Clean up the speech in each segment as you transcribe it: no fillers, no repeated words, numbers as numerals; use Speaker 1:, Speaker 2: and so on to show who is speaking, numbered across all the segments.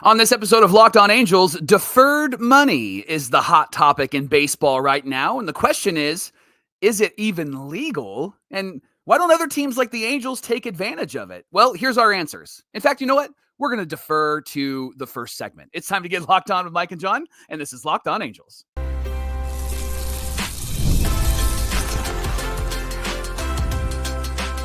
Speaker 1: On this episode of Locked On Angels, deferred money is the hot topic in baseball right now. And the question is it even legal? And why don't other teams like the Angels take advantage of it? Well, here's our answers. In fact, you know what? We're going to defer to the first segment. It's time to get locked on with Mike and John, and this is Locked On Angels.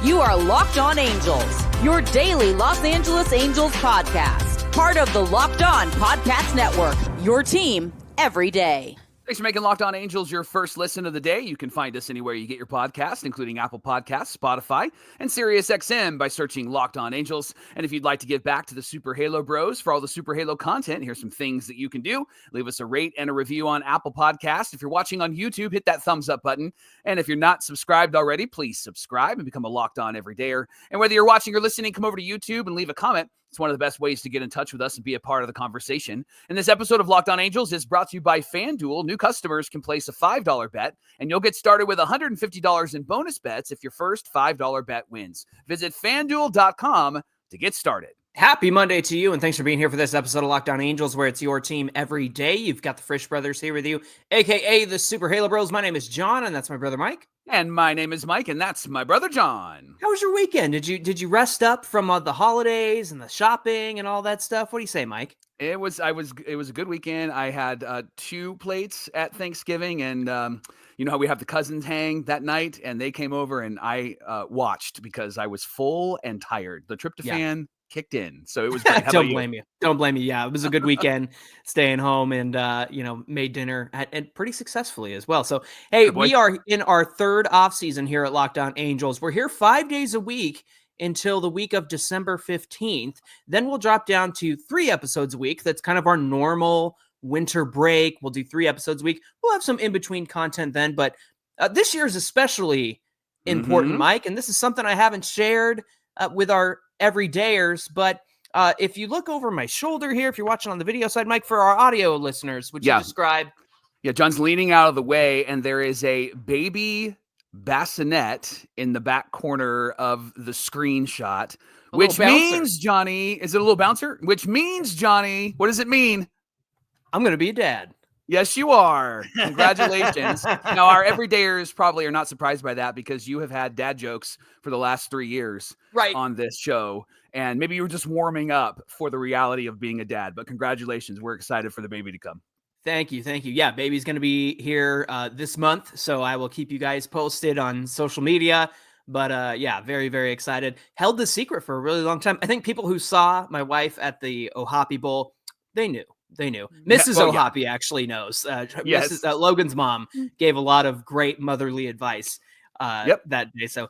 Speaker 2: You are Locked On Angels, your daily Los Angeles Angels podcast. Part of the Locked On Podcast Network, your team every day.
Speaker 1: Thanks for making Locked On Angels your first listen of the day. You can find us anywhere you get your podcast, including Apple Podcasts, Spotify, and SiriusXM by searching Locked On Angels. And if you'd like to give back to the Super Halo Bros for all the Super Halo content, here's some things that you can do. Leave us a rate and a review on Apple Podcasts. If you're watching on YouTube, hit that thumbs up button. And if you're not subscribed already, please subscribe and become a Locked On Everydayer. And whether you're watching or listening, come over to YouTube and leave a comment. It's one of the best ways to get in touch with us and be a part of the conversation. And this episode of Locked On Angels is brought to you by FanDuel. New customers can place a $5 bet, and you'll get started with $150 in bonus bets if your first $5 bet wins. Visit FanDuel.com to get started.
Speaker 3: Happy Monday to you, and thanks for being here for this episode of Locked On Angels, where it's your team every day. You've got the Frisch Brothers here with you, a.k.a. the Super Halo Bros. My name is John, and that's my brother Mike.
Speaker 1: And my name is Mike, and that's my brother John.
Speaker 3: How was your weekend? Did you rest up from the holidays and the shopping and all that stuff? What do you say, Mike?
Speaker 1: It was a good weekend. I had 2 plates at Thanksgiving, and you know how we have the cousins hang that night, and they came over, and I watched because I was full and tired. The tryptophan kicked in, so it was great. How
Speaker 3: Don't blame you. Don't blame you. Yeah, it was a good weekend, staying home and made dinner and pretty successfully as well. So hey, we are in our third off season here at Locked On Angels. We're here 5 days a week until the week of December 15th. Then we'll drop down to 3 episodes a week. That's kind of our normal winter break. We'll do 3 episodes a week. We'll have some in-between content then, but this year is especially important, Mike, and this is something I haven't shared with our everydayers, but if you look over my shoulder here, if you're watching on the video side, Mike, for our audio listeners, would you describe?
Speaker 1: Yeah, John's leaning out of the way, and there is a baby bassinet in the back corner of the screenshot, which means, Johnny, is it a little bouncer? Which means, Johnny, what does it mean?
Speaker 3: I'm going to be a dad.
Speaker 1: Yes, you are. Congratulations. Now, our everydayers probably are not surprised by that because you have had dad jokes for the last 3 years on this show. And maybe you were just warming up for the reality of being a dad. But congratulations. We're excited for the baby to come.
Speaker 3: Thank you. Thank you. Yeah, baby's going to be here this month. So I will keep you guys posted on social media. But yeah, very, very excited. Held the secret for a really long time. I think people who saw my wife at the Ohapi Bowl, they knew. Mrs. Ohapi actually knows. Mrs. Logan's mom gave a lot of great motherly advice that day. So,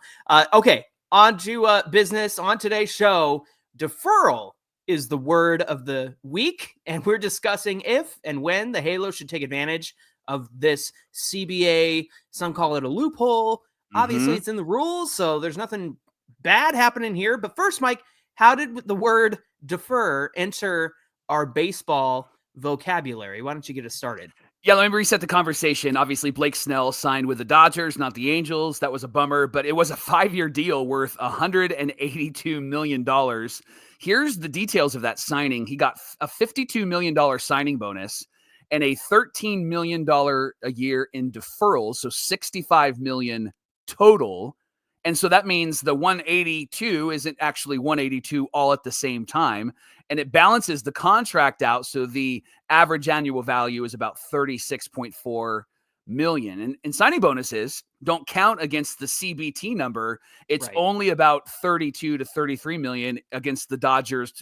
Speaker 3: okay, on to business. On today's show, deferral is the word of the week, and we're discussing if and when the Halo should take advantage of this CBA. Some call it a loophole. Obviously, it's in the rules, so there's nothing bad happening here. But first, Mike, how did the word defer enter our baseball vocabulary? Why don't you get us started?
Speaker 1: Yeah, let me reset the conversation. Obviously, Blake Snell signed with the Dodgers, not the Angels. That was a bummer, but it was a 5-year deal worth $182 million. Here's the details of that signing. He got a $52 million signing bonus and a $13 million a year in deferrals, so $65 million total. And so that means the 182 isn't actually 182 all at the same time. And it balances the contract out. So the average annual value is about $36.4 million. And signing bonuses don't count against the CBT number. It's only about 32 to 33 million against the Dodgers,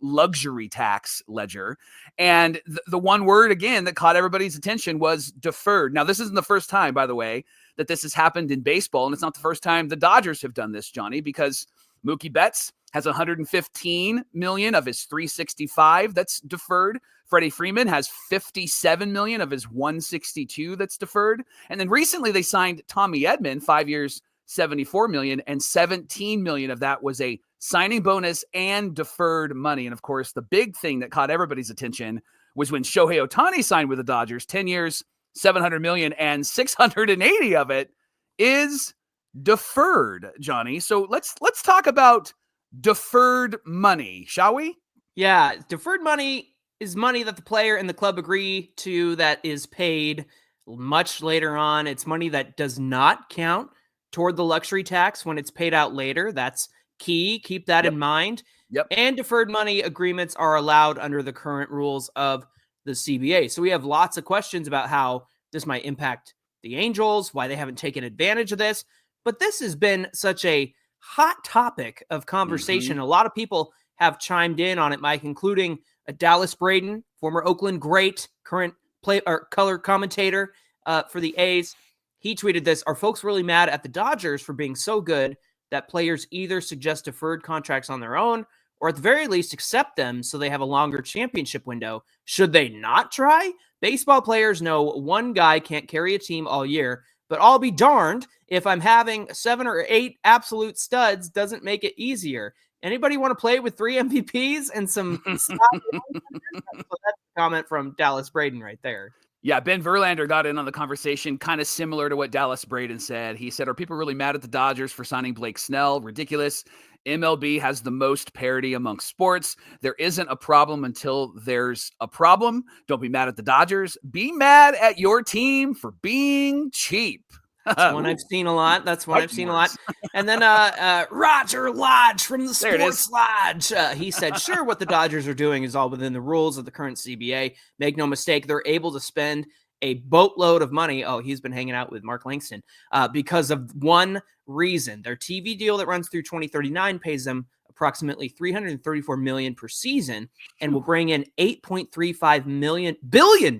Speaker 1: luxury tax ledger. And the one word again that caught everybody's attention was deferred. Now, this isn't the first time, by the way, that this has happened in baseball. And it's not the first time the Dodgers have done this, Johnny, because Mookie Betts has 115 million of his 365 that's deferred. Freddie Freeman has 57 million of his 162 that's deferred. And then recently they signed Tommy Edman, 5 years, 74 million, and 17 million of that was a signing bonus and deferred money. And of course, the big thing that caught everybody's attention was when Shohei Ohtani signed with the Dodgers, 10 years, 700 million, and 680 of it is deferred, Johnny. So let's talk about deferred money, shall we?
Speaker 3: Yeah, deferred money is money that the player and the club agree to that is paid much later on. It's money that does not count toward the luxury tax when it's paid out later. That's key. Keep that
Speaker 1: Yep.
Speaker 3: in mind.
Speaker 1: Yep.
Speaker 3: And deferred money agreements are allowed under the current rules of the CBA. So we have lots of questions about how this might impact the Angels, why they haven't taken advantage of this. But this has been such a hot topic of conversation.
Speaker 1: Mm-hmm.
Speaker 3: A lot of people have chimed in on it, Mike, including a Dallas Braden, former Oakland great, current play or color commentator for the A's. He tweeted this: "Are folks really mad at the Dodgers for being so good that players either suggest deferred contracts on their own or at the very least accept them so they have a longer championship window? Should they not try? Baseball players know one guy can't carry a team all year, but I'll be darned if I'm having 7 or 8 absolute studs doesn't make it easier. Anybody want to play with 3 MVPs and some so that's a comment from Dallas Braden right there.
Speaker 1: Yeah, Ben Verlander got in on the conversation, kind of similar to what Dallas Braden said. He said, "Are people really mad at the Dodgers for signing Blake Snell? Ridiculous. MLB has the most parity among sports. There isn't a problem until there's a problem. Don't be mad at the Dodgers. Be mad at your team for being cheap."
Speaker 3: That's one I've seen a lot. That's one I've seen a lot. And then Roger Lodge from the Sports Lodge. He said, "Sure, what the Dodgers are doing is all within the rules of the current CBA. Make no mistake, they're able to spend a boatload of money." Oh, he's been hanging out with Mark Langston because of one reason. Their TV deal that runs through 2039 pays them approximately $334 million per season and will bring in $8.35 billion.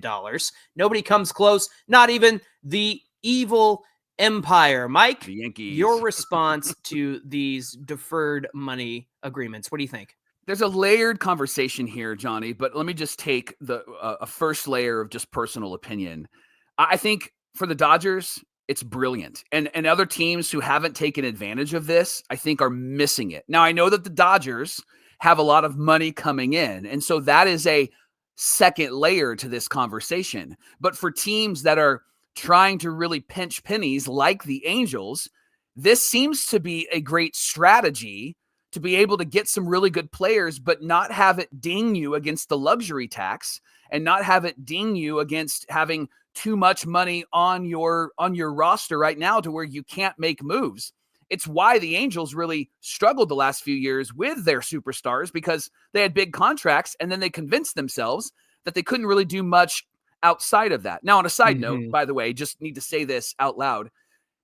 Speaker 3: Nobody comes close, not even the evil empire. Mike, your response to these deferred money agreements. What do you think?
Speaker 1: There's a layered conversation here, Johnny, but let me just take the a first layer of just personal opinion. I think for the Dodgers, it's brilliant. And other teams who haven't taken advantage of this, I think are missing it. Now, I know that the Dodgers have a lot of money coming in, and so that is a second layer to this conversation. But for teams that are trying to really pinch pennies like the Angels, this seems to be a great strategy to be able to get some really good players, but not have it ding you against the luxury tax and not have it ding you against having too much money on your roster right now to where you can't make moves. It's why the Angels really struggled the last few years with their superstars, because they had big contracts and then they convinced themselves that they couldn't really do much outside of that. Now, on a side note, by the way, just need to say this out loud.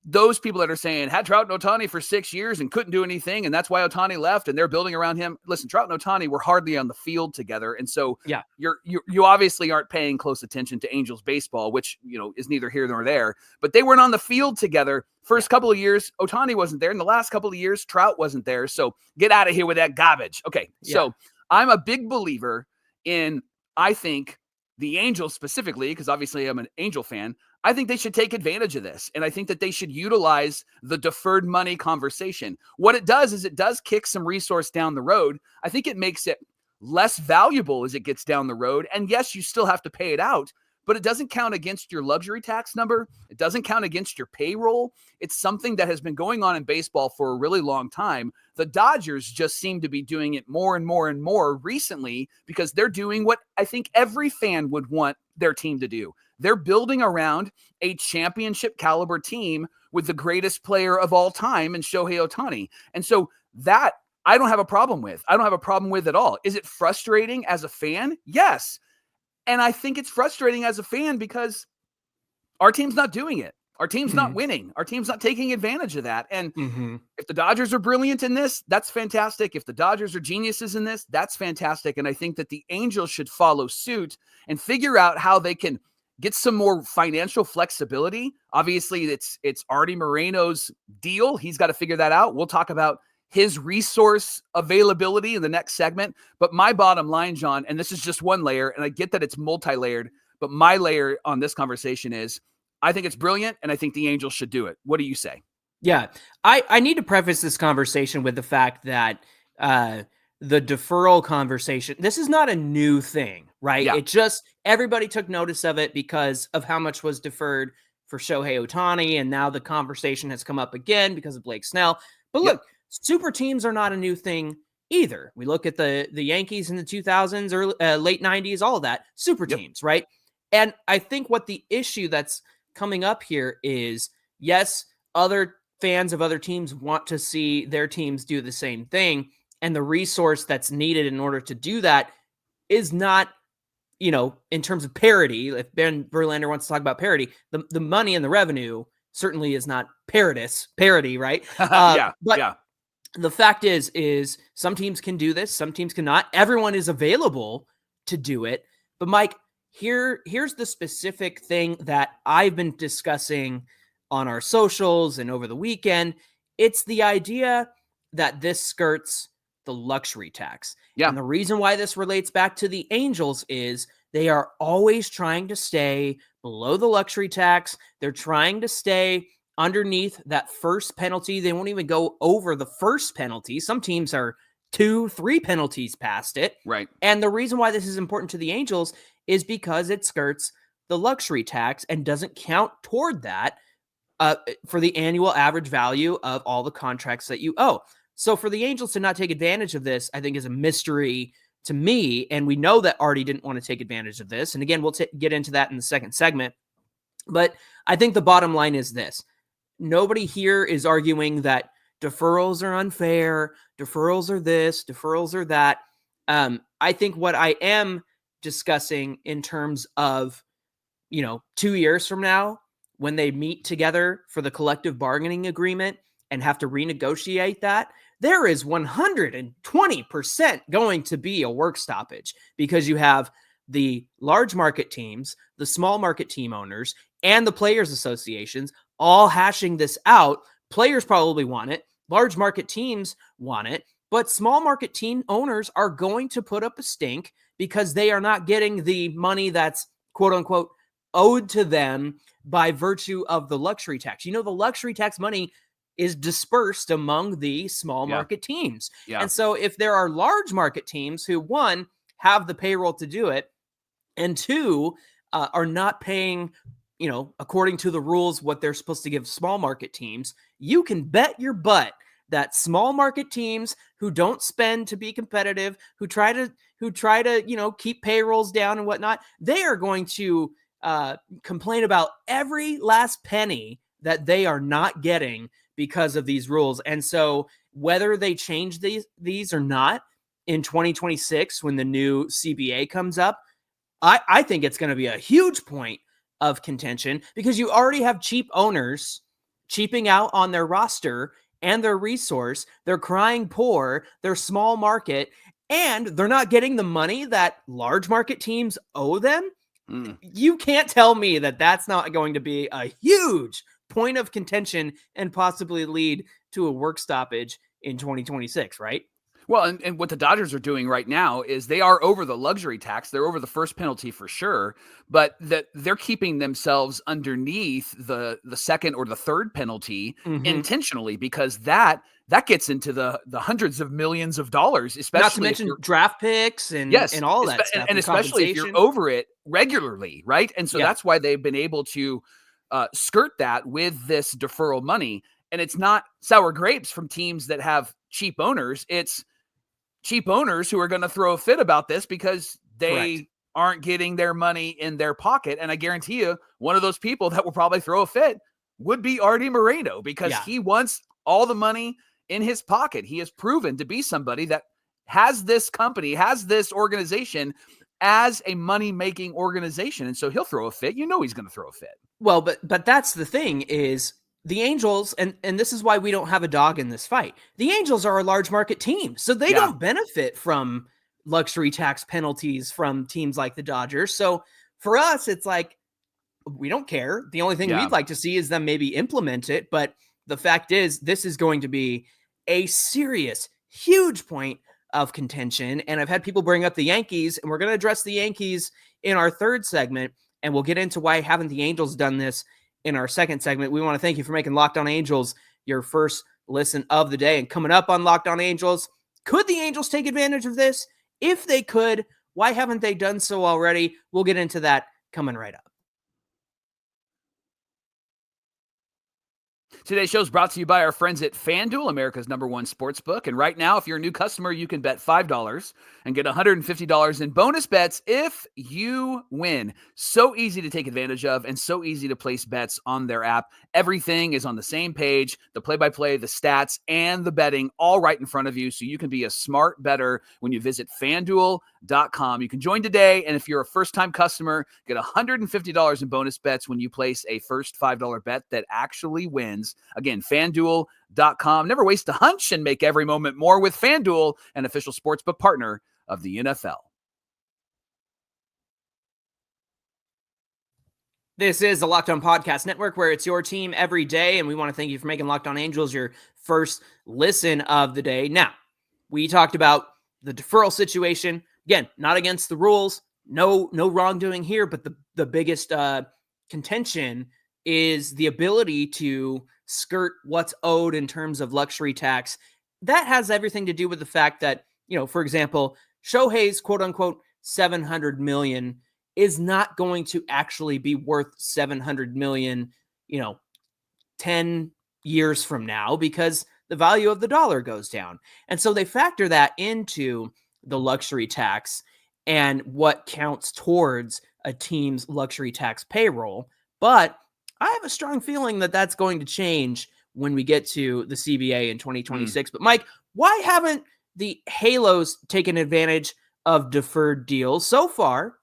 Speaker 1: Those people that are saying had Trout and Ohtani for 6 years and couldn't do anything, and that's why Ohtani left, and they're building around him. Listen, Trout and Ohtani were hardly on the field together, and so you obviously aren't paying close attention to Angels baseball, which is neither here nor there. But they weren't on the field together. First couple of years, Ohtani wasn't there, and the last couple of years, Trout wasn't there. So get out of here with that garbage. Okay, so I'm a big believer in, I think, the Angels specifically, because obviously I'm an Angel fan. I think they should take advantage of this. And I think that they should utilize the deferred money conversation. What it does is it does kick some resource down the road. I think it makes it less valuable as it gets down the road. And yes, you still have to pay it out, but it doesn't count against your luxury tax number. It doesn't count against your payroll. It's something that has been going on in baseball for a really long time. The Dodgers just seem to be doing it more and more and more recently because they're doing what I think every fan would want their team to do. They're building around a championship caliber team with the greatest player of all time in Shohei Ohtani. And so that I don't have a problem with. I don't have a problem with at all. Is it frustrating as a fan? Yes. And I think it's frustrating as a fan because our team's not doing it. Our team's not winning. Our team's not taking advantage of that. And if the Dodgers are brilliant in this, that's fantastic. If the Dodgers are geniuses in this, that's fantastic. And I think that the Angels should follow suit and figure out how they can get some more financial flexibility. Obviously, it's Arte Moreno's deal. He's got to figure that out. We'll talk about his resource availability in the next segment. But my bottom line, John, and this is just one layer, and I get that it's multi-layered, but my layer on this conversation is I think it's brilliant, and I think the Angels should do it. What do you say?
Speaker 3: Yeah, I need to preface this conversation with the fact that the deferral conversation, this is not a new thing, right?
Speaker 1: Yeah.
Speaker 3: It just, everybody took notice of it because of how much was deferred for Shohei Ohtani, and now the conversation has come up again because of Blake Snell. But look, super teams are not a new thing either. We look at the Yankees in the 2000s or late 90s, all of that, super teams, right? And I think what the issue that's coming up here is, yes, other fans of other teams want to see their teams do the same thing. And the resource that's needed in order to do that is not, in terms of parity. If Ben Verlander wants to talk about parity, the money and the revenue certainly is not parity, right? But the fact is some teams can do this, some teams cannot. Everyone is available to do it. But Mike, here's the specific thing that I've been discussing on our socials and over the weekend. It's the idea that this skirts the luxury tax. And the reason why this relates back to the Angels is they are always trying to stay below the luxury tax. They're trying to stay underneath that first penalty. They won't even go over the first penalty. Some teams are 2-3 penalties past it.
Speaker 1: Right.
Speaker 3: And the reason why this is important to the Angels is because it skirts the luxury tax and doesn't count toward that for the annual average value of all the contracts that you owe. So for the Angels to not take advantage of this, I think is a mystery to me. And we know that Arte didn't want to take advantage of this. And again, we'll get into that in the second segment. But I think the bottom line is this. Nobody here is arguing that deferrals are unfair, deferrals are this, deferrals are that. I think what I am discussing in terms of, 2 years from now, when they meet together for the collective bargaining agreement and have to renegotiate that, there is 120% going to be a work stoppage, because you have the large market teams, the small market team owners, and the players associations all hashing this out. Players probably want it. Large market teams want it. But small market team owners are going to put up a stink because they are not getting the money that's quote unquote owed to them by virtue of the luxury tax. The luxury tax money is dispersed among the small market teams. And so if there are large market teams who, one, have the payroll to do it, and two, are not paying, according to the rules, what they're supposed to give small market teams, you can bet your butt that small market teams who don't spend to be competitive, who try to, keep payrolls down and whatnot, they are going to complain about every last penny that they are not getting because of these rules. And so whether they change these or not in 2026, when the new CBA comes up, I think it's going to be a huge point of contention, because you already have cheap owners cheaping out on their roster and their resource. They're crying poor, they're small market, and they're not getting the money that large market teams owe them. You can't tell me that that's not going to be a huge point of contention and possibly lead to a work stoppage in 2026, right?
Speaker 1: Well, and what the Dodgers are doing right now is they are over the luxury tax. They're over the first penalty for sure, but that they're keeping themselves underneath the second or the third penalty intentionally, because that gets into the hundreds of millions of dollars, especially
Speaker 3: not to mention draft picks and all that stuff.
Speaker 1: And especially if you're over it regularly, right? And so that's why they've been able to skirt that with this deferral money. And it's not sour grapes from teams that have cheap owners. It's cheap owners who are going to throw a fit about this because they aren't getting their money in their pocket. And I guarantee you, one of those people that will probably throw a fit would be Arte Moreno, because he wants all the money in his pocket. He has proven to be somebody that has this company, has this organization as a money-making organization. And so he'll throw a fit. He's going to throw a fit.
Speaker 3: Well, but that's the thing is, the Angels, and this is why we don't have a dog in this fight. The Angels are a large market team, so they don't benefit from luxury tax penalties from teams like the Dodgers. So for us, it's like, we don't care. The only thing we'd like to see is them maybe implement it. But the fact is, this is going to be a serious, huge point of contention. And I've had people bring up the Yankees, and we're going to address the Yankees in our third segment, and we'll get into why haven't the Angels done this in our second segment. We want to thank you for making Locked On Angels your first listen of the day. And coming up on Locked On Angels, could the Angels take advantage of this? If they could, why haven't they done so already? We'll get into that coming right up.
Speaker 1: Today's show is brought to you by our friends at FanDuel, America's #1 sportsbook. And right now, if you're a new customer, you can bet $5 and get $150 in bonus bets if you win. So easy to take advantage of and so easy to place bets on their app. Everything is on the same page, the play-by-play, the stats, and the betting all right in front of you, so you can be a smart bettor when you visit FanDuel.com. You can join today, and if you're a first-time customer, get $150 in bonus bets when you place a first $5 bet that actually wins. Again, FanDuel.com. Never waste a hunch and make every moment more with FanDuel, an official sportsbook partner of the NFL.
Speaker 3: This is the Locked On Podcast Network, where it's your team every day, and we want to thank you for making Locked On Angels your first listen of the day. Now, we talked about the deferral situation. Again, not against the rules, no wrongdoing here, but the biggest contention is the ability to skirt what's owed in terms of luxury tax. That has everything to do with the fact that, for example, Shohei's quote-unquote $700 million is not going to actually be worth $700 million, 10 years from now, because the value of the dollar goes down. And so they factor that into the luxury tax and what counts towards a team's luxury tax payroll. But I have a strong feeling that that's going to change when we get to the CBA in 2026. But Mike, why haven't the Halos taken advantage of deferred deals so far?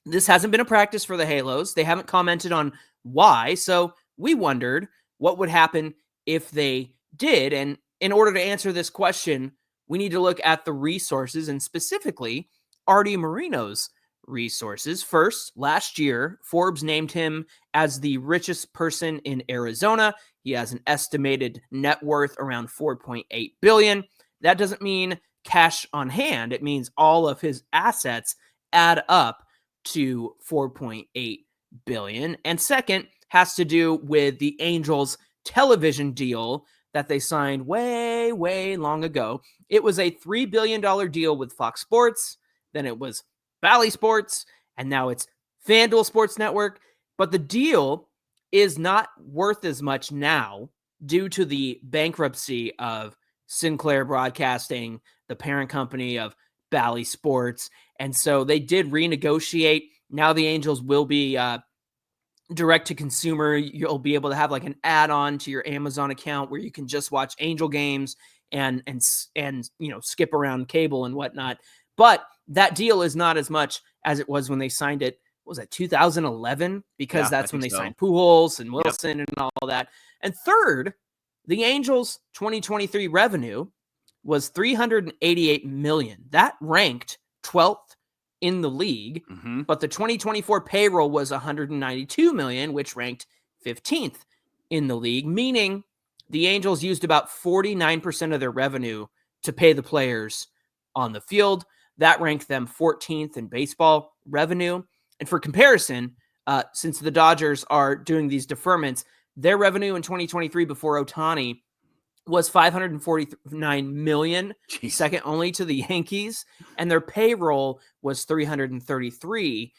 Speaker 3: This hasn't been a practice for the Halos. They haven't commented on why. So we wondered what would happen if they did. And in order to answer this question, we need to look at the resources, and specifically Arte Moreno's resources. First, last year, Forbes named him as the richest person in Arizona. He has an estimated net worth around $4.8 billion. That doesn't mean cash on hand. It means all of his assets add up to $4.8 billion. And second has to do with the Angels television deal that they signed way, way long ago. It was a $3 billion deal with Fox Sports. Then it was Bally Sports, and now it's FanDuel Sports Network. But the deal is not worth as much now due to the bankruptcy of Sinclair Broadcasting, the parent company of Bally Sports. And so they did renegotiate. Now the Angels will be direct to consumer. You'll be able to have like an add-on to your Amazon account where you can just watch Angel games and skip around cable and whatnot. But that deal is not as much as it was when they signed it. What was that, 2011? Because that's when they signed Pujols and Wilson and all that. And third, the Angels' 2023 revenue was $388 million. That ranked 12th in the league, but the 2024 payroll was $192 million, which ranked 15th in the league, meaning the Angels used about 49% of their revenue to pay the players on the field. That ranked them 14th in baseball revenue. And for comparison, since the Dodgers are doing these deferments, their revenue in 2023 before Ohtani was $549 million, second only to the Yankees, and their payroll was $330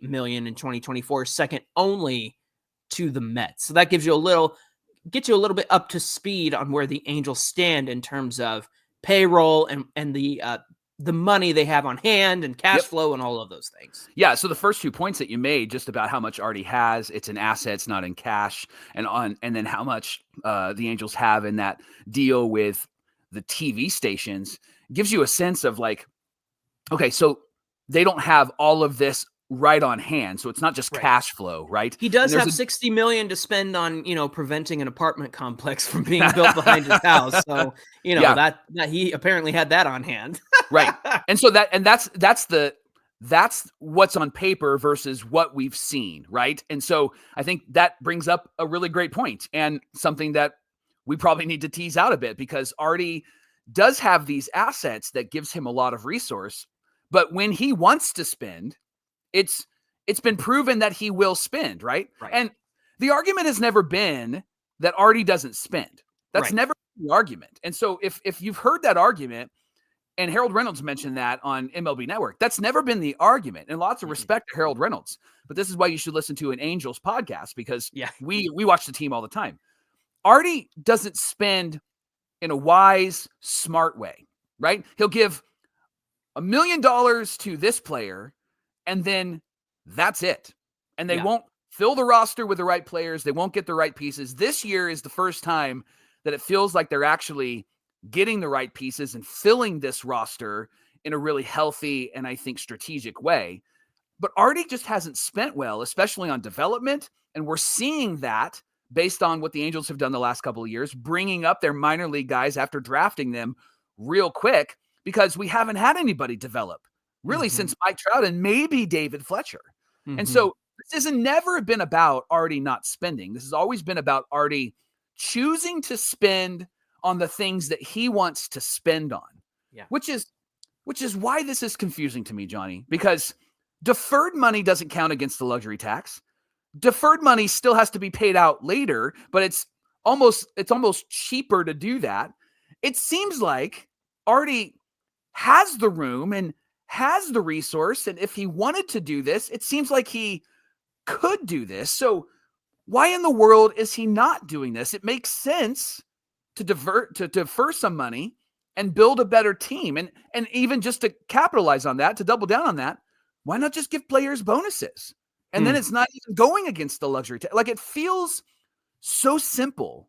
Speaker 3: million in 2024, second only to the Mets. So that gets you a little bit up to speed on where the Angels stand in terms of payroll and the money they have on hand and cash flow and all of those things.
Speaker 1: Yeah. So the first 2 points that you made just about how much Arte has, it's in assets, not in cash, and then how much the Angels have in that deal with the TV stations gives you a sense of like, okay, so they don't have all of this right on hand. So it's not just cash flow, right?
Speaker 3: He does have $60 million to spend on, preventing an apartment complex from being built behind his house. So, that he apparently had that on hand.
Speaker 1: Right. And so that's what's on paper versus what we've seen. Right. And so I think that brings up a really great point and something that we probably need to tease out a bit, because Arte does have these assets that gives him a lot of resource, but when he wants to spend, it's been proven that he will spend, right? And the argument has never been that Arte doesn't spend. That's never the argument. And so if you've heard that argument, And Harold Reynolds mentioned that on MLB Network. That's never been the argument, and lots of respect to Harold Reynolds. But this is why you should listen to an Angels podcast, because
Speaker 3: Yeah.
Speaker 1: we watch the team all the time. Arte doesn't spend in a wise, smart way, right? He'll give $1 million to this player, and then that's it. And they won't fill the roster with the right players. They won't get the right pieces. This year is the first time that it feels like they're actually getting the right pieces and filling this roster in a really healthy and I think strategic way. But Arte just hasn't spent well, especially on development. And we're seeing that based on what the Angels have done the last couple of years, bringing up their minor league guys after drafting them real quick, because we haven't had anybody develop really since Mike Trout and maybe David Fletcher. And so this has never been about Arte not spending. This has always been about Arte choosing to spend on the things that he wants to spend on, which is why this is confusing to me, Johnny, because deferred money doesn't count against the luxury tax. Deferred money still has to be paid out later, but it's almost cheaper to do that. It seems like Arte has the room and has the resource, and if he wanted to do this, it seems like he could do this. So why in the world is he not doing this? It makes sense to defer some money and build a better team. And even just to capitalize on that, to double down on that, why not just give players bonuses? And then it's not even going against the luxury tax. Like, it feels so simple.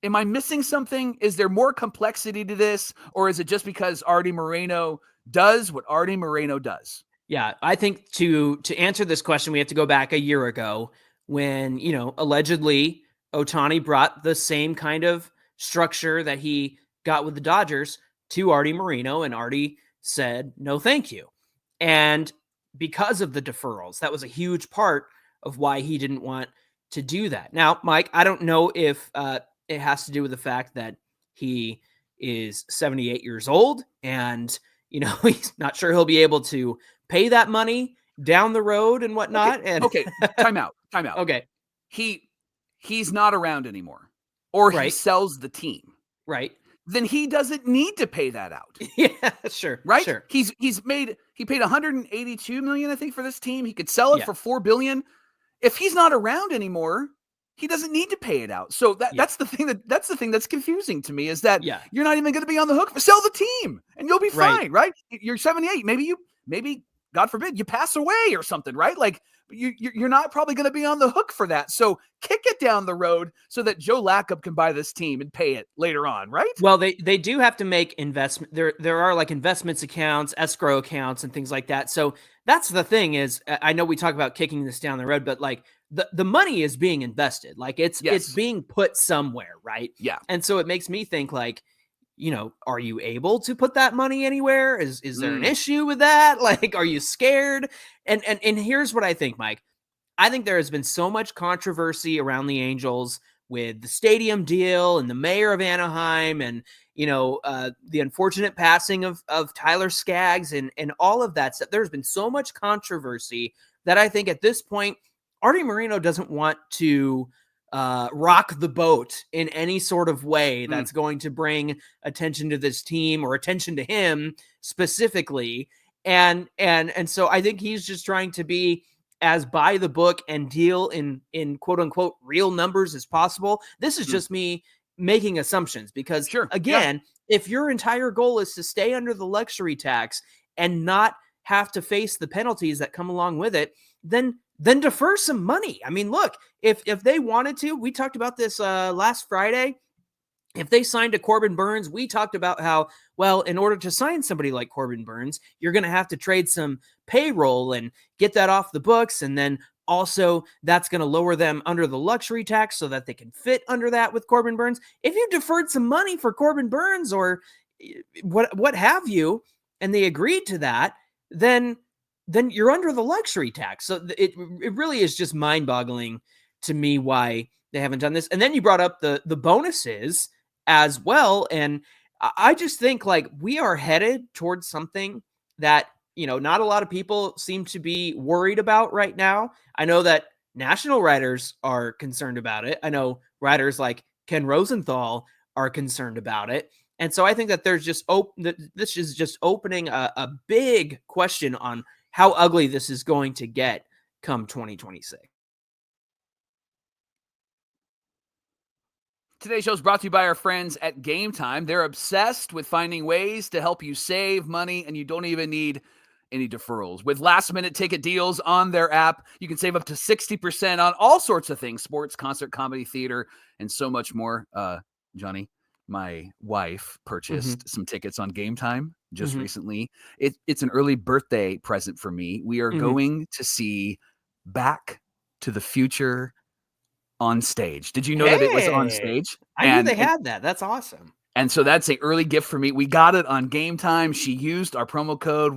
Speaker 1: Am I missing something? Is there more complexity to this? Or is it just because Arte Moreno does what Arte Moreno does?
Speaker 3: Yeah, I think to answer this question, we have to go back a year ago when, allegedly Ohtani brought the same kind of structure that he got with the Dodgers to Arte Moreno, and Arte said, no, thank you. And because of the deferrals, that was a huge part of why he didn't want to do that. Now, Mike, I don't know if it has to do with the fact that he is 78 years old and, he's not sure he'll be able to pay that money down the road and whatnot.
Speaker 1: Okay. Time out.
Speaker 3: Okay.
Speaker 1: He's not around anymore, or he
Speaker 3: Right.
Speaker 1: sells the team.
Speaker 3: Right.
Speaker 1: Then he doesn't need to pay that out.
Speaker 3: Yeah, sure.
Speaker 1: Right?
Speaker 3: Sure.
Speaker 1: He paid $182 million, I think, for this team. He could sell it for $4 billion. If he's not around anymore, he doesn't need to pay it out. So that's the thing that's confusing to me, is that you're not even going to be on the hook for sell the team and you'll be fine, right? You're 78. Maybe God forbid you pass away or something, right? Like, you're not probably going to be on the hook for that. So kick it down the road so that Joe Lacob can buy this team and pay it later on, right?
Speaker 3: Well, they do have to make investment. There are like investments accounts, escrow accounts, and things like that. So that's the thing is, I know we talk about kicking this down the road, but like the money is being invested. Like it's being put somewhere, right? Yeah. And so it makes me think like, are you able to put that money anywhere? Is there an issue with that? Like, are you scared? And here's what I think, Mike. I think there has been so much controversy around the Angels with the stadium deal and the mayor of Anaheim and, the unfortunate passing of Tyler Skaggs and all of that stuff. There's been so much controversy that I think at this point, Arte Moreno doesn't want to rock the boat in any sort of way that's going to bring attention to this team or attention to him specifically. And so I think he's just trying to be as by the book and deal in quote unquote real numbers as possible. This is just me making assumptions because if your entire goal is to stay under the luxury tax and not have to face the penalties that come along with it, then defer some money. I mean, look, if they wanted to, we talked about this last Friday. If they signed a Corbin Burns, we talked about how, well, in order to sign somebody like Corbin Burns, you're going to have to trade some payroll and get that off the books. And then also that's going to lower them under the luxury tax so that they can fit under that with Corbin Burns. If you deferred some money for Corbin Burns or what have you, and they agreed to that, then you're under the luxury tax. So it really is just mind-boggling to me why they haven't done this. And then you brought up the bonuses as well. And I just think like we are headed towards something that, not a lot of people seem to be worried about right now. I know that national writers are concerned about it. I know writers like Ken Rosenthal are concerned about it. And so I think that there's just this is just opening a big question on how ugly this is going to get come 2026.
Speaker 1: Today's show is brought to you by our friends at Gametime. They're obsessed with finding ways to help you save money, and you don't even need any deferrals. With last-minute ticket deals on their app, you can save up to 60% on all sorts of things: sports, concert, comedy, theater, and so much more. Johnny, my wife purchased some tickets on Gametime just recently. It's an early birthday present for me. We are going to see Back to the Future on stage. Did you know that it was on stage?
Speaker 3: I knew they had that. That's awesome.
Speaker 1: And so that's an early gift for me. We got it on Gametime. She used our promo code.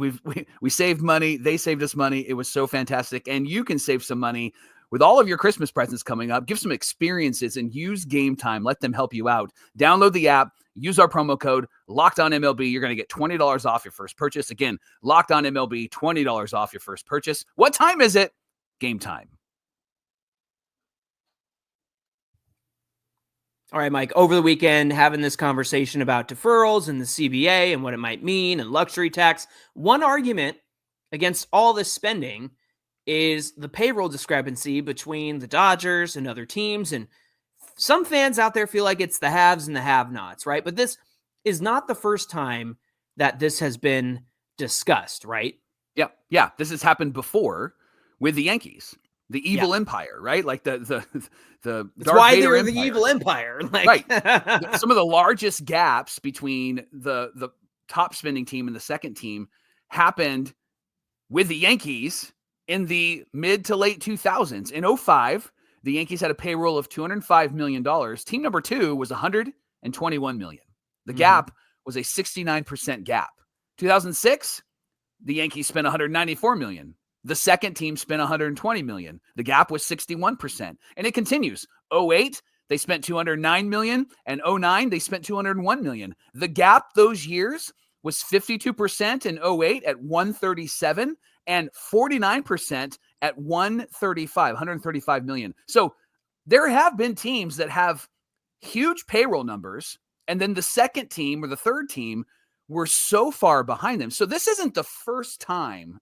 Speaker 1: We saved money. They saved us money. It was so fantastic. And you can save some money with all of your Christmas presents coming up. Give some experiences and use Gametime. Let them help you out. Download the app. Use our promo code LOCKEDONMLB. You're going to get $20 off your first purchase. Again, LOCKEDONMLB, $20 off your first purchase. What time is it? Gametime.
Speaker 3: All right, Mike, over the weekend, having this conversation about deferrals and the CBA and what it might mean and luxury tax. One argument against all this spending is the payroll discrepancy between the Dodgers and other teams. And some fans out there feel like it's the haves and the have-nots, right? But this is not the first time that this has been discussed, right?
Speaker 1: Yeah. This has happened before with the Yankees. The evil empire, right? Like the
Speaker 3: That's
Speaker 1: Darth
Speaker 3: why
Speaker 1: Vader
Speaker 3: they're
Speaker 1: empire.
Speaker 3: the evil empire.
Speaker 1: Right. Some of the largest gaps between the top spending team and the second team happened with the Yankees in the mid to late 2000s. In 2005, the Yankees had a payroll of $205 million. Team number 2 was $121 million. The gap was a 69% gap. 2006, the Yankees spent $194 million. The second team spent $120 million. The gap was 61%. And it continues. 2008, they spent $209 million. And 2009, they spent $201 million. The gap those years was 52% in 2008 at $137 and 49% at $135 million. So there have been teams that have huge payroll numbers, and then the second team or the third team were so far behind them. So this isn't the first time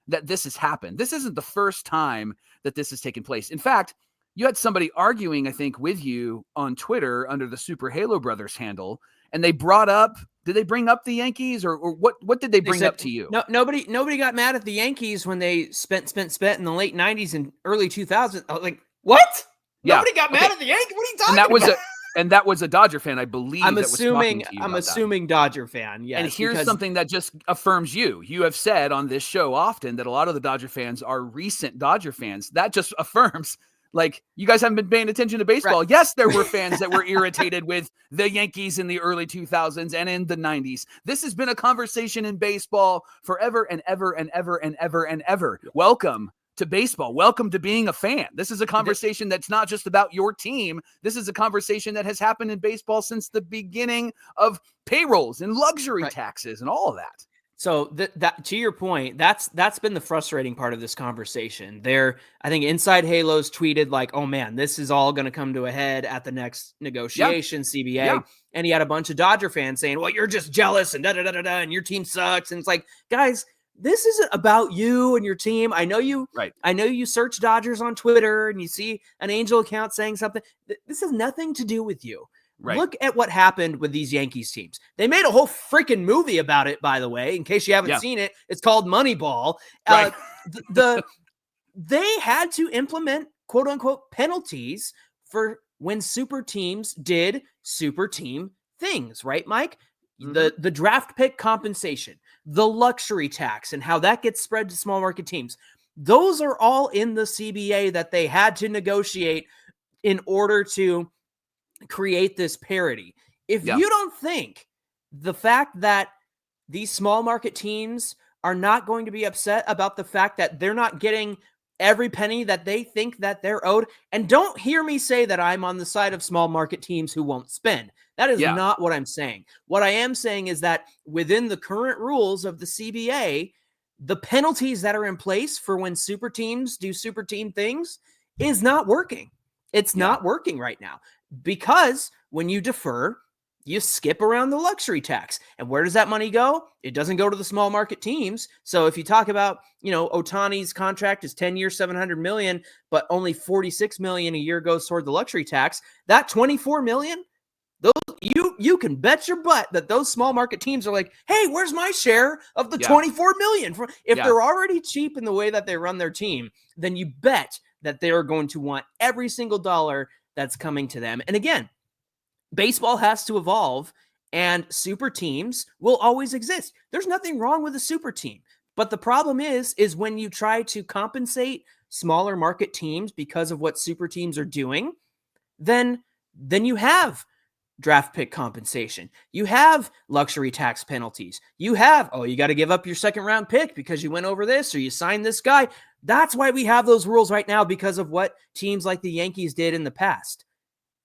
Speaker 1: that this has happened. This isn't the first time that this has taken place. In fact, you had somebody arguing, I think, with you on Twitter under the Super Halo Brothers handle, and they brought up, did they bring up the Yankees or what did they bring up to you?
Speaker 3: No, nobody got mad at the Yankees when they spent in the late 90s and early 2000s. I was like, what?
Speaker 1: Yeah.
Speaker 3: Nobody got mad at the Yankees? What are you talking about?
Speaker 1: And that was a Dodger fan, I believe.
Speaker 3: I'm assuming Dodger fan. Yes.
Speaker 1: And here's something that just affirms you. You have said on this show often that a lot of the Dodger fans are recent Dodger fans. That just affirms, like, you guys haven't been paying attention to baseball. Right. Yes, there were fans that were irritated with the Yankees in the early 2000s and in the 90s. This has been a conversation in baseball forever and ever and ever and ever and ever. Welcome to baseball. Welcome to being a fan. This is a conversation that's not just about your team. This is a conversation that has happened in baseball since the beginning of payrolls and luxury taxes and all of that.
Speaker 3: So that to your point, that's been the frustrating part of this conversation. I think Inside Halos tweeted like, "Oh man, this is all going to come to a head at the next negotiation, CBA." And he had a bunch of Dodger fans saying, "Well, you're just jealous and and your team sucks." And it's like, guys, this isn't about you and your team. I know you search Dodgers on Twitter and you see an Angel account saying something. This has nothing to do with you. Right. Look at what happened with these Yankees teams. They made a whole freaking movie about it, by the way. In case you haven't seen it, it's called Moneyball. Right. They had to implement quote unquote penalties for when super teams did super team things, right, Mike? Mm-hmm. The draft pick compensation, the luxury tax, and how that gets spread to small market teams. Those are all in the CBA that they had to negotiate in order to create this parity. If you don't think the fact that these small market teams are not going to be upset about the fact that they're not getting every penny that they think that they're owed, and don't hear me say that I'm on the side of small market teams who won't spend. That is not what I'm saying. What I am saying is that within the current rules of the CBA, the penalties that are in place for when super teams do super team things is not working. It's not working right now, because when you defer, you skip around the luxury tax. And where does that money go? It doesn't go to the small market teams. So if you talk about, Ohtani's contract is 10 years, $700 million, but only $46 million a year goes toward the luxury tax, that $24 million, those you can bet your butt that those small market teams are like, hey, where's my share of the $24 million? If they're already cheap in the way that they run their team, then you bet that they are going to want every single dollar that's coming to them. And again, baseball has to evolve, and super teams will always exist. There's nothing wrong with a super team. But the problem is when you try to compensate smaller market teams because of what super teams are doing, then you have draft pick compensation. You have luxury tax penalties. You have, you got to give up your second round pick because you went over this or you signed this guy. That's why we have those rules right now, because of what teams like the Yankees did in the past.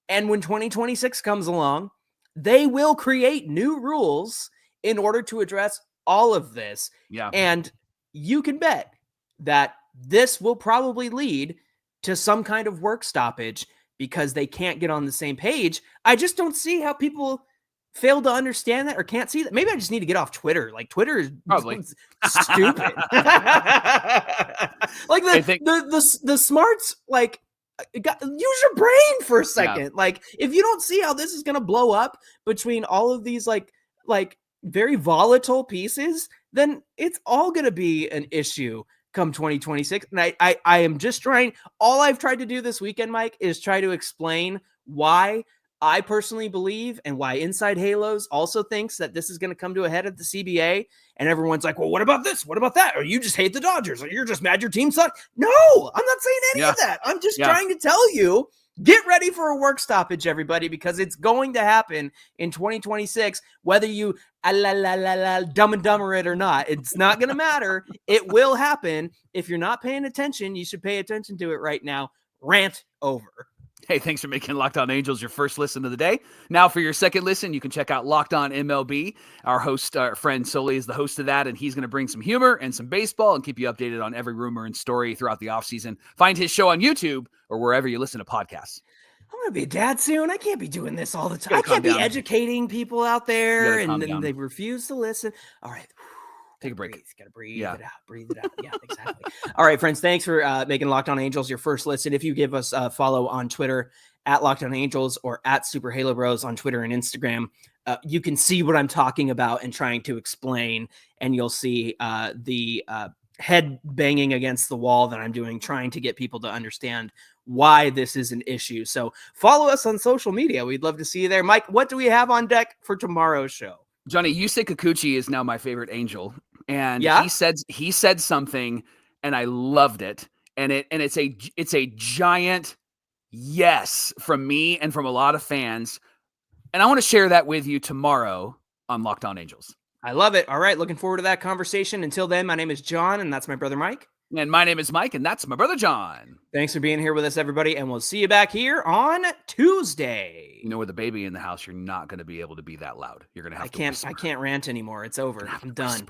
Speaker 3: And when 2026 comes along, they will create new rules in order to address all of this.
Speaker 1: Yeah.
Speaker 3: And you can bet that this will probably lead to some kind of work stoppage because they can't get on the same page. I just don't see how people fail to understand that or can't see that. Maybe I just need to get off Twitter. Like, Twitter is
Speaker 1: probably
Speaker 3: stupid. Like the smarts, like, use your brain for a second. Yeah. Like, if you don't see how this is going to blow up between all of these like very volatile pieces, then it's all going to be an issue come 2026. And I am just trying, all I've tried to do this weekend, Mike, is try to explain why I personally believe and why Inside Halos also thinks that this is going to come to a head at the CBA. And everyone's like, well, what about this? What about that? Or you just hate the Dodgers, or you're just mad your team sucks. No, I'm not saying any of that. I'm just trying to tell you, get ready for a work stoppage, everybody, because it's going to happen in 2026, whether you dumb and dumber it or not. It's not going to matter. It will happen. If you're not paying attention, you should pay attention to it right now. Rant over.
Speaker 1: Hey, thanks for making Locked On Angels your first listen of the day. Now, for your second listen, you can check out Locked On MLB. Our host, our friend Soli, is the host of that, and he's going to bring some humor and some baseball and keep you updated on every rumor and story throughout the offseason. Find his show on YouTube or wherever you listen to podcasts.
Speaker 3: I'm going to be a dad soon. I can't be doing this all the time. I can't be educating people out there, and then they refuse to listen. All right.
Speaker 1: Take a break.
Speaker 3: Got to breathe it out. Breathe it out. Yeah, exactly. All right, friends. Thanks for making Locked On Angels your first listen. If you give us a follow on Twitter at Locked On Angels or at Super Halo Bros on Twitter and Instagram, you can see what I'm talking about and trying to explain, and you'll see the head banging against the wall that I'm doing, trying to get people to understand why this is an issue. So follow us on social media. We'd love to see you there. Mike, what do we have on deck for tomorrow's show?
Speaker 1: Johnny, Yusei Kikuchi is now my favorite Angel. And he said something, and I loved it. And it's a giant yes from me and from a lot of fans. And I want to share that with you tomorrow on Locked On Angels.
Speaker 3: I love it. All right. Looking forward to that conversation. Until then, my name is John, and that's my brother Mike.
Speaker 1: And my name is Mike, and that's my brother John.
Speaker 3: Thanks for being here with us, everybody. And we'll see you back here on Tuesday.
Speaker 1: You know, with a baby in the house, you're not going to be able to be that loud. You're going to have to whisper.
Speaker 3: I can't rant anymore. It's over. I'm done.